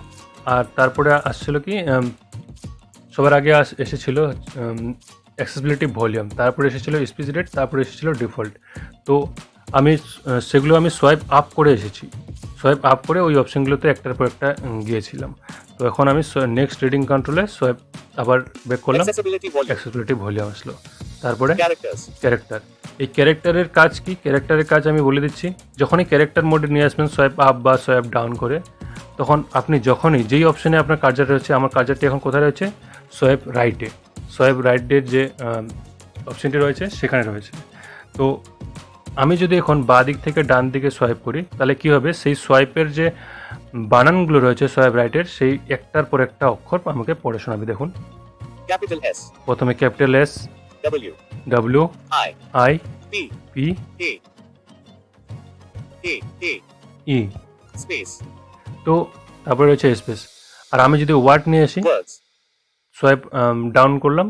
আর তারপরে আসছিল কি সবার আগে এসেছিল অ্যাক্সেসিবিলিটি ভলিউম, তারপরে এসেছিল স্পিচ রেট, তারপরে এসেছিল ডিফল্ট। তো আমি সেগুলো আমি সোয়াইপ আপ করে এসেছি, সোয়াইপ আপ করে ওই অপশানগুলোতে একটার পর একটা গিয়েছিলাম। তো এখন আমি নেক্সট রিডিং কন্ট্রোলে সোয়াইপ আবার ব্যাক করলাম, Accessibility volume. অ্যাক্সেসিবিলিটি ভলিউম আসলো। তারপরে Characters. ক্যারেক্টার, এই ক্যারেক্টারের কাজ কি, ক্যারেক্টারের কাজ আমি বলে দিচ্ছি। যখনই ক্যারেক্টার মোডে নিয়ে আসবেন সোয়াইপ আপ বা সোয়াইপ ডাউন করে, তখন আপনি যখনই যেই অপশানে আপনার কার্জার রয়েছে, আমার কার্জারটি এখন কোথায় রয়েছে, সোয়াইপ রাইটে, সোয়াইপ রাইটের যে অপশানটি রয়েছে সেখানে রয়েছে। তো আমি যদি এখন বাঁ দিক থেকে ডান দিকে সোয়াইপ করি তাহলে কি হবে, সেই সোয়াইপের যে বানানগুলো রয়েছে সোয়াইপ রাইটের, সেই একটার পর একটা অক্ষর আমাকে পড়ে শোনাবে। দেখুন Capital S. প্রথমে capital S, W. W, I. I, P P A A A E, space তো তারপরে রয়েছে স্পেস। আর আমি যদি ওয়ার্ড নিয়ে আসি, words সোয়াইপ ডাউন করলাম,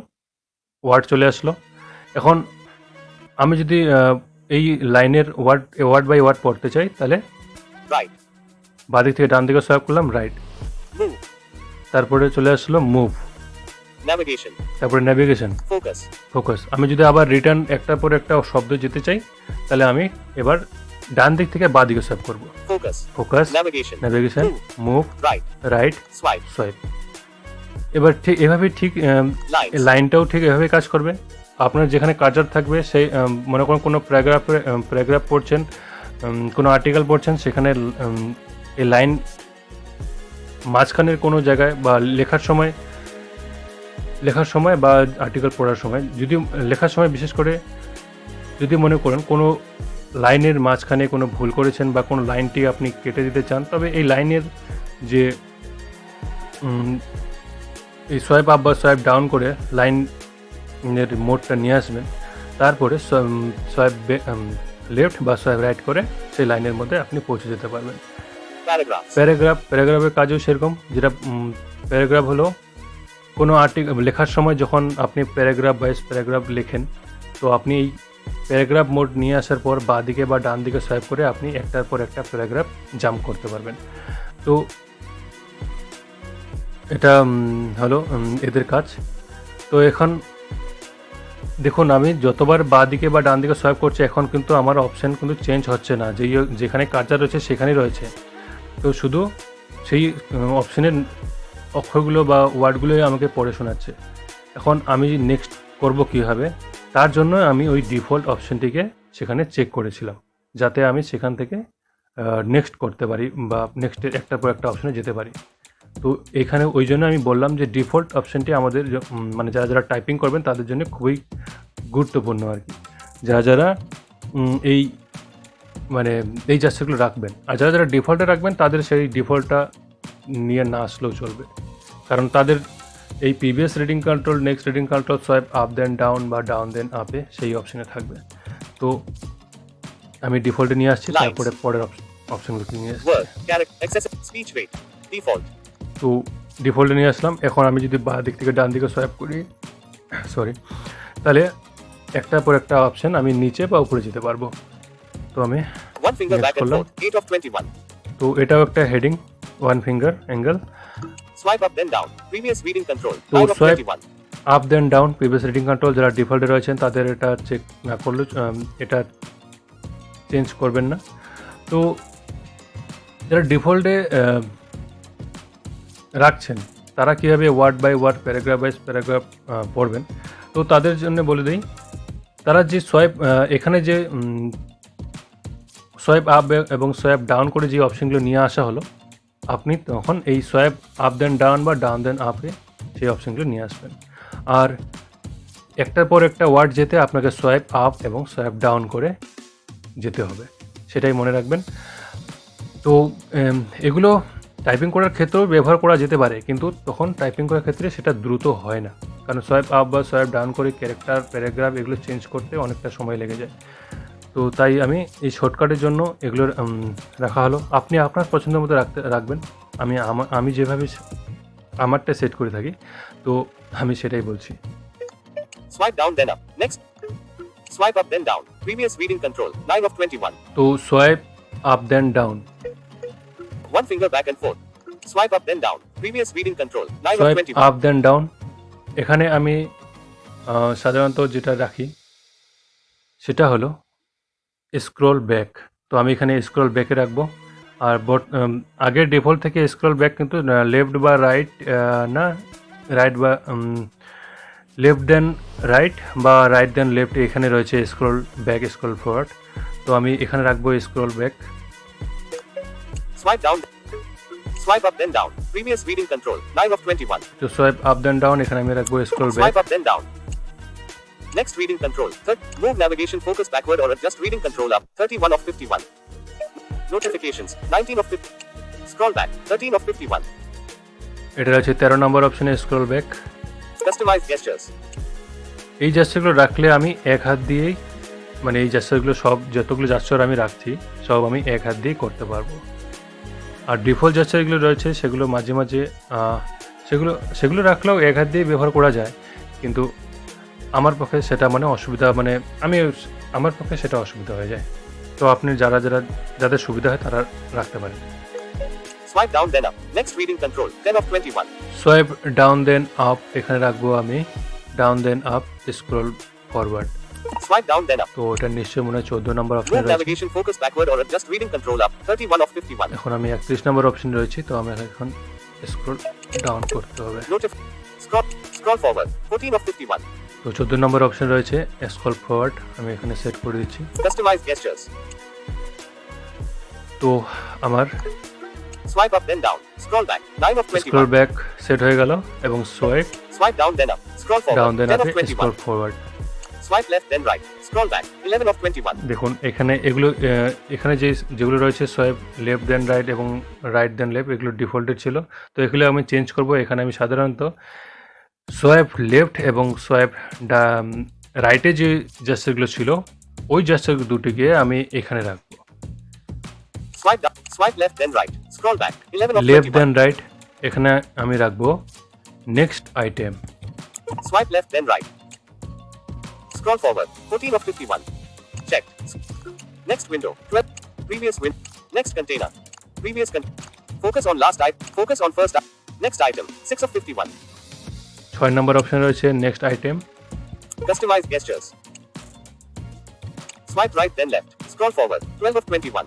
ওয়ার্ড চলে আসলো। এখন আমি যদি এই লাইনের ওয়ার্ড বাই ওয়ার্ড পড়তে চাই, তাহলে right বাদিক থেকে ডান দিকে সোয়াইপ করলাম, রাইট। move তারপরে চলে আসলো মুভ, navigation তারপরে নেভিগেশন, focus ফোকাস। আমি যদি আবার রিটার্ন একটার পর একটা শব্দ যেতে চাই, তাহলে আমি এবার ডান দিক থেকে বাঁ দিকে সোয়াইপ করবো, focus focus, navigation navigation, move, right right, swipe swipe. এবার ঠিক এভাবেই ঠিক lines লাইনটাও ঠিক এভাবেই কাজ করবে। আপনার যেখানে কার্সার থাকবে, সেই মনে করুন কোনো প্যারাগ্রাফ পড়ছেন, কোনো আর্টিকেল পড়ছেন, সেখানে এই লাইন মাঝখানের কোনো জায়গায় বা লেখার সময় বা আর্টিকেল পড়ার সময়, যদি লেখার সময় বিশেষ করে যদি মনে করেন কোনো লাইনের মাঝখানে কোনো ভুল করেছেন বা কোনো লাইনটি আপনি কেটে দিতে চান, তবে এই লাইনের যে এই সোয়াইপ আপ বা সোয়াইপ ডাউন করে লাইনের মোডটা নিয়ে আসবেন, তারপরে সোয়াইপ লেফট বা সোয়াইপ রাইট করে সেই লাইনের মধ্যে আপনি পৌঁছে যেতে পারবেন। paragraphs প্যারাগ্রাফের কাজও সেরকম, যেটা প্যারাগ্রাফ হলো কোনো আর্টিকেল লেখার সময় যখন আপনি প্যারাগ্রাফ বাইস প্যারাগ্রাফ লেখেন, তো আপনি এই প্যারাগ্রাফ মোড নিয়ে আসার পর বাঁ দিকে বা ডান দিকে সোয়াইপ করে আপনি একটার পর একটা প্যারাগ্রাফ জাম্প করতে পারবেন। তো এটা হলো এদের কাজ। তো এখন দেখুন, আমি যতবার বাঁ দিকে বা ডান দিকে সোয়াইপ করছি, এখন কিন্তু আমার অপশান কিন্তু চেঞ্জ হচ্ছে না, যেখানে কার্সার রয়েছে সেখানেই রয়েছে। তো শুধু সেই অপশানের অক্ষরগুলো বা ওয়ার্ডগুলোই আমাকে পড়ে শোনাচ্ছে। এখন আমি নেক্সট করব কীভাবে, তার জন্য আমি ওই ডিফল্ট অপশানটিকে সেখানে চেক করেছিলাম, যাতে আমি সেখান থেকে নেক্সট করতে পারি বা নেক্সটের একটার পর একটা অপশানে যেতে পারি। তো এখানে ওই জন্য আমি বললাম যে ডিফল্ট অপশানটি আমাদের মানে যারা টাইপিং করবেন তাদের জন্য খুবই গুরুত্বপূর্ণ আর কি। যারা এই মানে এই জাস্টগুলো রাখবেন, আর যারা ডিফল্টে রাখবেন তাদের সেই ডিফল্টটা নিয়ে না আসলেও চলবে, কারণ তাদের এই previous reading control, next reading control, swipe up then down বা ডাউন দেন আপে সেই অপশানে থাকবে। তো আমি ডিফল্টে নিয়ে আসছি, তারপরে পরের অপশানগুলো নিয়ে আসছি। word character excessive speech rate default তো ডিফল্টে নিয়ে আসলাম। এখন আমি যদি বাঁ দিক থেকে ডান দিকে সোয়াইপ করি, তাহলে একটার পর একটা অপশান আমি নিচে বা উপরে যেতে পারবো। তো আমি one finger Next back and column. forth 8 of 21 তো এটাও একটা heading, one finger angle, swipe up then down previous reading control তো 9 of swipe 21 up then down previous reading control, যারা ডিফল্টে রয়েছেন তাদের এটা চেক না করলে এটা চেঞ্জ করবেন না। তো যারা ডিফল্টে রাখছেন তারা কীভাবে word by word, paragraph by paragraph পড়বেন, তো তাদের জন্য বলে দিই, তারা যে সোয়াইপ এখানে যে সোয়াইপ আপ এবং সোয়াইপ ডাউন করে যে অপশানগুলো নিয়ে আসা হলো, আপনি তখন এই সোয়াইপ আপ দেন ডাউন বা ডাউন দেন আপে সেই অপশানগুলো নিয়ে আসবেন। আর একটার পর একটা ওয়ার্ড যেতে আপনাকে সোয়াইপ আপ এবং সোয়াইপ ডাউন করে যেতে হবে, সেটাই মনে রাখবেন। তো এগুলো টাইপিং করার ক্ষেত্রেও ব্যবহার করা যেতে পারে, কিন্তু তখন টাইপিং করার ক্ষেত্রে সেটা দ্রুত হয় না, কারণ সোয়াইপ আপ বা সোয়াইপ ডাউন করে ক্যারেক্টার, প্যারাগ্রাফ এগুলো চেঞ্জ করতে অনেকটা সময় লেগে যায়। তো তাই আমি এই শর্টকাটের জন্য এগুলো রাখা হলো। আপনি আপনার পছন্দের মতো রাখবেন। আমি যেভাবে আমারটা সেট করে থাকি, তো আমি সেটাই বলছি। swipe down then up next swipe up then down previous reading control 9 of 21 তো swipe up then down, one finger back and forth swipe up then down previous reading control 9 of swipe 21 up then down. এখানে আমি সাধারণত যেটা রাখি সেটা হলো scroll back. তো আমি এখানে স্ক্রল ব্যাকে রাখবো। আর আগের ডিফল্ট থেকে স্ক্রল ব্যাক কিন্তু লেফট বা রাইট না, রাইট বা লেফট দেন রাইট বা রাইট দেন লেফট, এখানে রয়েছে স্ক্রল ব্যাক, স্ক্রল ফরওয়ার্ড। তো আমি এখানে রাখবো scroll back. swipe down swipe up then down previous reading control 9 of 21 তো সোয়াইপ আপ দেন ডাউন, এখানে আমি রাখবো scroll back. swipe up then down next reading control third move navigation focus backward or adjust reading control up 31 of 51 notifications 19 of 50 scroll back 13 of 51 এটা রয়েছে 13 নম্বর অপশনে scroll back. customize gestures এই জেস্টারগুলো রাখলে আমি এক হাত দিয়েই মানে এই জেস্চারগুলো সব যতগুলো জেস্চার আমি রাখছি সব আমি এক হাত দিয়েই করতে পারবো। আর ডিফল্ট জেস্চারগুলো রয়েছে সেগুলো মাঝে মাঝে সেগুলো রাখলেও এক হাত দিয়ে ব্যবহার করা যায়, কিন্তু আমার পক্ষে সেটা মানে অসুবিধা, মানে আমার পক্ষে সেটা অসুবিধা হয়ে যায়। তো আপনি যাদের সুবিধা হয় তারা রাখতে পারেন। Swipe down then up. Next reading control. 10 of 21. Swipe down then up, এখানে রাখবো আমি down then up scroll forward. Swipe down then up. তো এটা নিশ্চয়ই মনে হয় 14 নম্বর অপশন Move রয়েছে। navigation focus backward or adjust reading control up. 31 of 51. এখন আমি 31 নম্বর অপশন রয়েছে, তো আমি এখন স্ক্রল ডাউন করতে হবে। Scroll forward. 14 of 51. তো 14 নম্বর অপশন রয়েছে স্ক্রল ফরওয়ার্ড, আমি এখানে সেট করে দিচ্ছি। Customize gestures. তো আমার Swipe up then down. Scroll back. 9 of scroll 21. Back set হয়ে গেল এবং swipe Swipe down then up. Scroll down forward. দেন 10 আপে of scroll 21. Forward. Swipe left then right. Scroll back. 11 of 21. দেখুন এখানে এখানে যেগুলো রয়েছে সোয়াইপ লেফট দেন রাইট এবং রাইট দেন লেফট, এগুলো ডিফল্টেড ছিল। তো এগুলো আমি চেঞ্জ করব। এখানে আমি সাধারণত সোয়াইপ লেফট এবং সোয়াইপ রাইটে যে জেস্চারগুলো ছিল ওই জেস্চার দুটিকে আমি এখানে রাখবো। Swipe left then right. Scroll back. 11 of left 21. Then right এখানে আমি রাখবো next item. Swipe left then right. Scroll forward. 14 of 51. Checked. Next window. 12. Previous window. Next container. Previous focus on last item. Focus on first next item. 6 of 51. 6 number option রয়েছে next item. Customize gestures. Swipe right then left. Scroll forward. 12 of 21.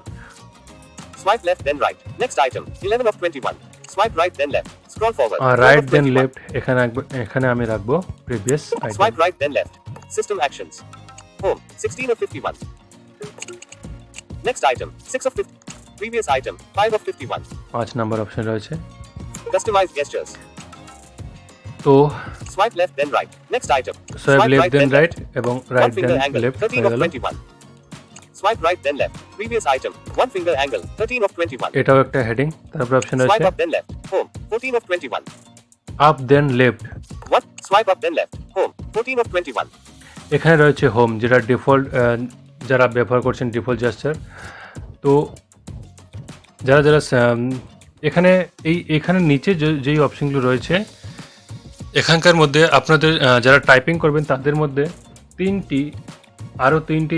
Swipe left then right. Next item. 11 of 21. Swipe right then left. Scroll forward. আর 12 right of then 21. Left এখানে আমি রাখবো previous item. Swipe right then left. System actions. Home. 16 of 51. Next item. 6 of 50. Previous item. 5 of 51. 5 number option রয়েছে। Customize gestures. তো Swipe left then right. Next item. Swipe left then right এবং One right finger then angle. Left 13 হয়ে of গেল। 21. Swipe right then left. Previous item. One finger angle. 13 of 21. এটাও একটা heading. তারপর option Swipe রয়েছে up then left. Home. 14 of 21. Up then left. One. Swipe up then left. Home. 14 of 21. এখানে রয়েছে home, যেটা default যারা ব্যবহার করছেন ডিফল্ট জেস্চার। তো যারা এখানে নিচে যেই অপশনগুলো রয়েছে এখানকার মধ্যে আপনাদের যারা টাইপিং করবেন তাদের মধ্যে আরও তিনটি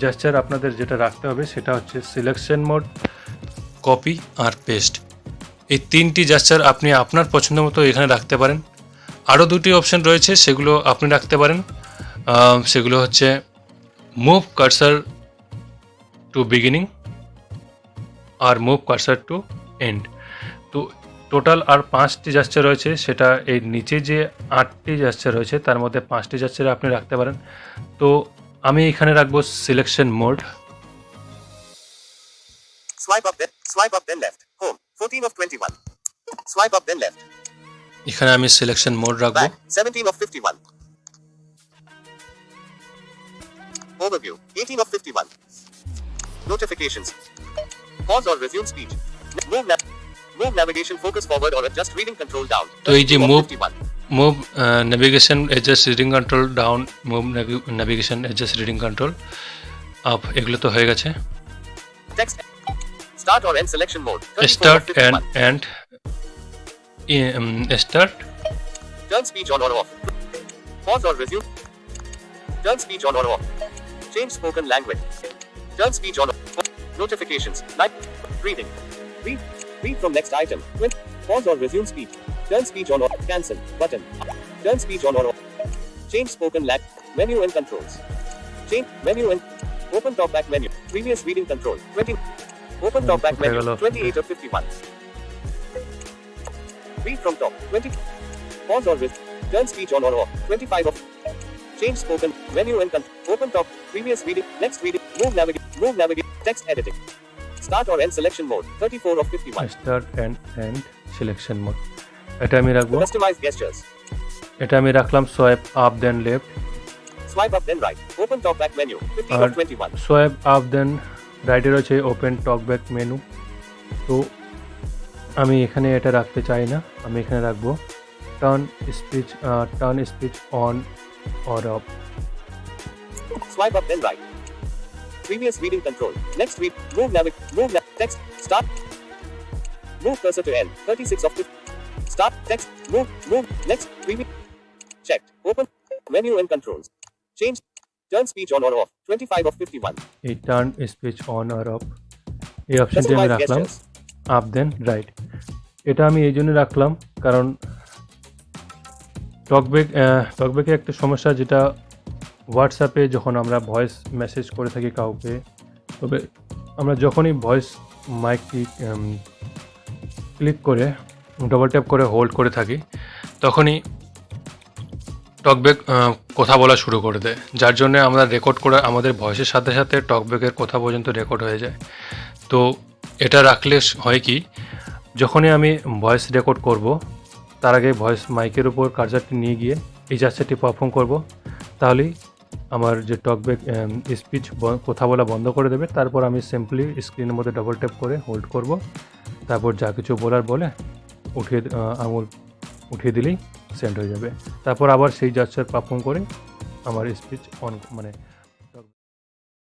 জেস্চার আপনাদের যেটা রাখতে হবে সেটা হচ্ছে সিলেকশন মোড, কপি আর পেস্ট। এই তিনটি জেস্চার আপনি আপনার পছন্দ মতো এখানে রাখতে পারেন। আরও দুটি অপশন রয়েছে সেগুলো আপনি রাখতে পারেন, সেগুলো হচ্ছে মুভ কার্সার টু বিগিনিং আর মুভ কার্সার টু এন্ড। তো টোটাল আর 5টি জেস্চার রয়েছে, সেটা এই নিচে যে 8টি জেস্চার রয়েছে তার মধ্যে 5টি জেস্চার আপনি রাখতে পারেন। তো আমি এখানে রাখবো selection mode. Swipe up then left. Home. 14 of 21. Swipe up then left. এখানে আমি সিলেকশন মোড রাখবো। Back. 17 of 51. Overview. 18 of 51. Notifications. Pause or resume speech. Move navigation focus forward or adjust reading control down. তো এই যে 32 of move 51. Move navigation adjust reading control down, move navigation adjust reading control up, এগুলো তো হয়ে গেছে। Text. Start or end selection mode. 34 start of 51. And start. Turn speech on or off. Pause or resume. Turn speech on or off. Change spoken language. Turn speech on. Notifications. Night. Reading. Read from next item. Pause or resume speech. Turn speech on or cancel button. Turn speech on or off. Change spoken language. Menu and controls. Change menu and open talkback menu. Previous reading control. 20. Open talkback menu. 28 of 51. Read from top. 20. Pause or resume. Turn speech on or off. 25 of. Change spoken. Menu and control. Open top. Previous reading. Next reading. Move navigate. Text editing. Start or end selection mode. 34 of 51. Start and end selection mode, এটা আমি রাখবো। Customize gestures. এটা আমি রাখলাম swipe up then left, Swipe up then right. Open talkback menu. 15 আর of 21. Swipe up then রাইটে রয়েছে open talkback menu. তো আমি এখানে এটা রাখতে চাই না, আমি এখানে রাখবো turn speech on or of. Swipe up then right. Previous reading control. Next read. Text. Start. Move cursor to end. 36 of 50. Start. Text. Move. Next. Preview. Checked. Open. Menu and controls. Change. Turn speech on or off. 25 of 51. এই turn speech on আর off এই অপশনটি আমি Customize রাখলাম gestures. Up দেন right. এটা আমি এই জন্য রাখলাম কারণ টকব্যাকে একটা সমস্যা, যেটা হোয়াটসঅ্যাপে যখন আমরা ভয়েস মেসেজ করে থাকি কাউকে, তবে আমরা যখনই ভয়েস মাইকটি ক্লিক করে ডবল ট্যাপ করে হোল্ড করে থাকি, তখনই টকব্যাক কথা বলা শুরু করে দেয়, যার জন্য আমরা রেকর্ড করে আমাদের ভয়েসের সাথে সাথে টকব্যাকের কথা পর্যন্ত রেকর্ড হয়ে যায়। তো এটা রাখলে হয় কি, যখনই আমি ভয়েস রেকর্ড করব, তার আগে ভয়েস মাইকের উপর কার্সারটি নিয়ে গিয়ে এই জাস্টটি পারফর্ম করব, তাহলেই আমার যে টকব্যাক স্পিচ কথা বলা বন্ধ করে দেবে। তারপর আমি সিম্পলি স্ক্রিনের মধ্যে ডবল ট্যাপ করে হোল্ড করব, তারপর যা কিছু বলার বলে আঙুল উঠিয়ে দিলেই সেন্ড হয়ে যাবে। তারপর আবার সেই জাস্টার পারফর্ম করে আমার স্পিচ অন